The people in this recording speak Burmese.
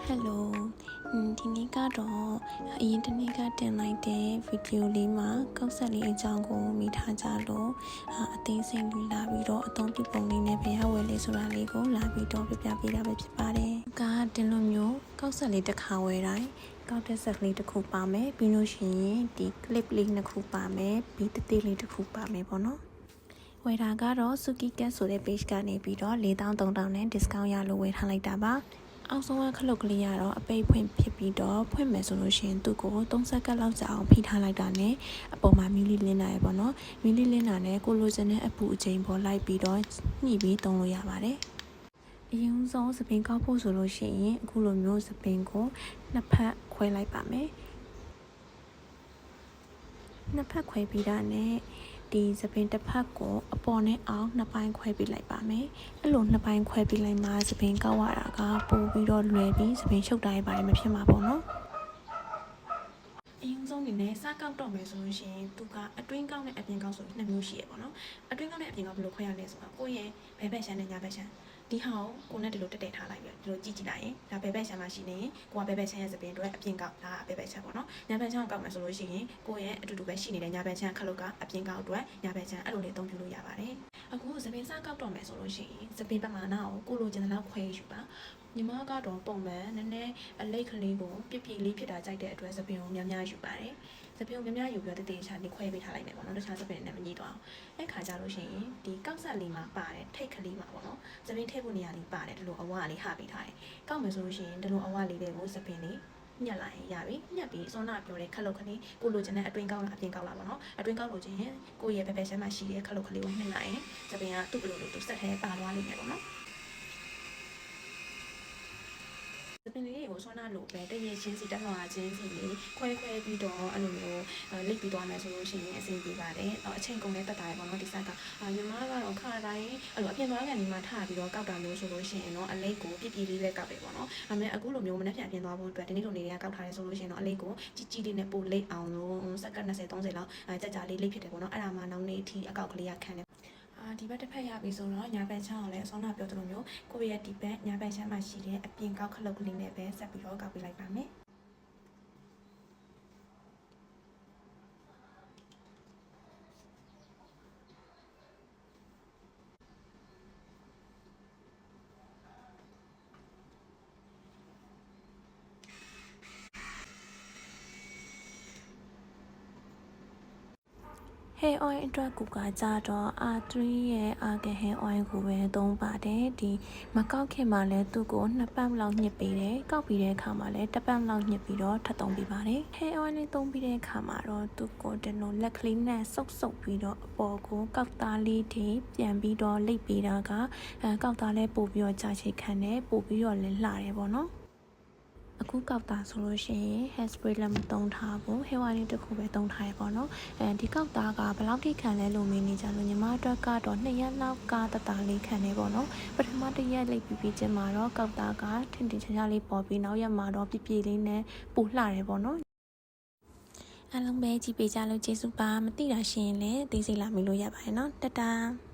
Hello ဒီနေ့ကတော့အရင်တစ်နေ့ကတင်လိုက်တဲ့ဗီဒီယိုလေးမှာကောက်ဆက်လေးအကြောင်းကိုမိထားကြလို့အသေးစိတ်လေးလာပြီးတော့အသုံးပြုပုံလေးနဲ့ဘယ်ဝယ်လေးဆိုတာလေးကိုလာပြီးတော့ပြပြပေးတာပဲဖြစ်ပါတယ်။ကတင်လို့မျိုးကောက်ဆက်လေးတစ်ခါဝယ်တိုင်းကောက်တဲ့ဆက်ကလေးတစ်ခုပါမယ်ပြီးလို့ရှိရင်ဒီ clip လေးနှစ်ခုပါမယ်ပြီးတသေးလေးတစ်ခုပါမယ်ပေါ့နော်။ဝယ်တာကတော့ Suki Cat ဆိုတဲ့ page ကနေပြီးတော့4300နဲ့ discount ရလို့ဝယ်ထားလိုက်တာပါအောက်ဆုံးကခလုတ်ကလေးကတော့အပိတ်ဖွင့်ဖြစ်ပြီးတော့ဖွင့်မယ်ဆိုလို့ရှိရင်သူ့ကို30စက္ကန့်လောက်ကြာအောင်ဖိထားလိုက်တာနဲ့အပေါ်မှာမီလီလင်းတာရပေါ့နော်မီလီလင်းတာနဲ့ကိုလိုချင်တဲ့အပူအချိန်ပေါ်လိုက်ပြီးတော့ညှိပြီးသုံးလို့ရပါတယ်အရင်ဆုံးစပင်ကောက်ဖို့ဆိုလို့ရှိရင်အခုလိုမျိုးစပင်ကိုနှစ်ဖက်ခွဲလိုက်ပါမယ်နှစ်ဖက်ခွဲပြီးတာနဲ့ဒီစပင်တစ်ဖက်ကိုအပေါ်နဲ့အောက်နှစ်ပိုင်းခွဲပေးလိုက်ပါမယ်အဲ့လိုနှစ်ပိုင်းခွဲပေးလိုက်မှစပင်ကောက်ရတာကပိုပြီးတော့လွယ်ပြီးစပင်ရှုပ်တာရပါတယ်မဖြစ်မှာပေါ့နော်အရင်ဆုံးနေနဲ့စကောက်တော့မယ်ဆိုလို့ရှိရင်သူကအတွင်းကောက်နဲ့အပြင်ကောက်ဆိုနှစ်မျိုးရှိရပေါ့နော်အတွင်းကောက်နဲ့အပြင်ကောက်ဘယ်လိုခွဲရလဲဆိုတော့ကိုယ့်ရဲ့ဘယ်ဘက်ရှမ်းနဲ့ညာဘက်ရှမ်းဒီဟာကိုနဲ့ဒီလိုတက်ထားလိုက်ပြီဒီလိုကြည့်လိုက်ရင်ဒါဘယ်ဘက်ရှမ်းမှာရှိနေရင်ကိုကဘယ်ဘက်ရှမ်းရဲ့စပင်အတွက်အပြင်ကောက်ဒါဘယ်ဘက်ရှမ်းပေါ့နော်ညာဘက်ရှမ်းကိုကောက်မယ်ဆိုလို့ရှိရင်ကိုရဲ့အတူတူပဲရှိနေတဲ့ညာဘက်ရှမ်းခလုတ်ကအပြင်ကောက်အတွက်ညာဘက်ရှမ်းအဲ့လိုလေးအသုံးပြုလို့ရပါတယ်အခုစပင်စကောက်တော့မယ်ဆိုလို့ရှိရင်စပင်ပမာဏကိုလိုချင်တဲ့လောက်ခွဲယူပါညီမကတော့ပုံမှန်နည်းနည်းအလိတ်ကလေးကိုပြပြလေးဖြစ်တာကြိုက်တဲ့အတွက်စပင်ကိုများများယူပါတယ်စပင်ကိုများများယူပြီးတော့တည်ချာလေးခွဲပေးထားလိုက်မယ်ပေါ့နော်တခြားစပင်နဲ့မညှိတော့အောင်အဲ့ခါကြလို့ရှိရင်ဒီကောက်ဆက်လေးမှာပါတယ်ထိတ်ကလေးမှာပေါ့နော်စပင်ထိတ်ဖို့နေရာလေးပါတယ်ဒီလိုအဝလေးဟာပေးထားတယ်ကောက်မယ်ဆိုလို့ရှိရင်ဒီလိုအဝလေးတွေကိုစပင်လေးညက်လိုက်ရပြီညက်ပြီးစောနာပြောတဲ့ခလုတ်ကလေးကိုလိုချင်တဲ့အတွင်းကောက်လားအပြင်ကောက်လားပေါ့နော်အတွင်းကောက်လိုချင်ရင်ကိုရဲ့ဘယ်ဘက်ရှမ်းမှာရှိတဲ့ခလုတ်ကလေးကိုနှိမ့်လိုက်ရင်စပင်ကသူ့ဘလိုလိုသူဆက်ထဲပါသွားလိမ့်မယ်ပေါ့နော်စပင်လေးကိုဆွမ်းနာလို့ပဲတည့်ရချင်းစီတက်လွှာချင်းစီလေးခွဲပြီးတော့အဲ့လိုမျိုးလိပ်ပြီးသွားမယ်ဆိုလို့ရှိရင်အဆင်ပြေပါတယ်အချိန်ကုန်တဲ့တက်တာရပေါ့နော်ဒီဆက်ကညီမကတော့ခါတိုင်းအဲ့လိုအပြင်သွားကန်ဒီမှာထားပြီးတော့ကောက်တာမျိုးဆိုလို့ရှိရင်တော့အလိပ်ကိုပြပြလေးပဲကောက်တယ်ပေါ့နော်ဒါပေမဲ့အခုလိုမျိုးမနှက်ပြန်ပြင်သွားဖို့အတွက်ဒီနေ့လိုနေရကောက်ထားရဲဆိုလို့ရှိရင်တော့အလိပ်ကိုကြီးလေးနဲ့ပို့လိပ်အောင်လို့စက္ကန့်20 30လောက်ကြာကြာလေးလိပ်ဖြစ်တယ်ပေါ့နော်အဲ့ဒါမှနောက်နေ့အထိအကောက်ကလေးရခံတယ်ဒီဘက်တစ်ဖက်ရပြီဆိုတော့ညာဘက်ချမ်းအောင်လည်းအစောနာပြောသလိုမျိုးကိုယ့်ရဲ့ဒီဘက်ညာဘက်ချမ်းမှာရှိတဲ့အပြင်ကောက်ခလုတ်ကလေးနဲ့ပဲဆက်ပြီးတော့ကောက်ပေးလိုက်ပါမယ်hair oil အတွက်ကူကကြတော့ R3 ရဲ့ Argan hair oil ကိုပဲသုံးပါတယ်ဒီမကောက်ခင်မှာလည်းသူ့ကို2ပတ်လောက်ညှစ်ပေးတယ်ကောက်ပြီးတဲ့အခါမှာလည်း1ပတ်လောက်ညှစ်ပြီးတော့ထပ်သုံးပေးပါတယ် hair oil လေးသုံးပြီးတဲ့အခါမှာတော့သူ့ကိုဒီလိုလက်ကလေးနဲ့စုပ်ပြီးတော့အပေါ်ကိုကောက်သားလေးတွေပြန်ပြီးတော့လိပ်ပေးတာကကောက်သားလေးပို့ပြီးတော့ကြာချိတ်ခံတယ်ပို့ပြီးတော့လည်းလှတယ်ပေါ့နော်အခုကောက်တာဆိုလို့ရှိရင် hair spray လည်းမသုံးထားဘူး hair oil လေးတစ်ခုပဲသုံးထားရပေါ့နော်ဒီကောက်တာကဘယ်လောက်ထိခံလဲလို့မင်းနေကြလို့ညီမအတွက်ကတော့2ရက်လောက်ကတလေးခံနေပေါ့နော်ပထမတစ်ရက်လိပ်ပြီးချင်းမှာတော့ကောက်တာကထင်ထင်ရှားရှားလေးပေါ်ပြီးနောက်ရက်မှာတော့ပြပြလေးနဲ့ပိုလှတယ်ပေါ့နော်အားလုံးပဲကြည့်ပေးကြလို့ကျေးဇူးပါမသိတာရှိရင်လည်းသိစိတ်လာမိလို့ရပါတယ်နော်တတား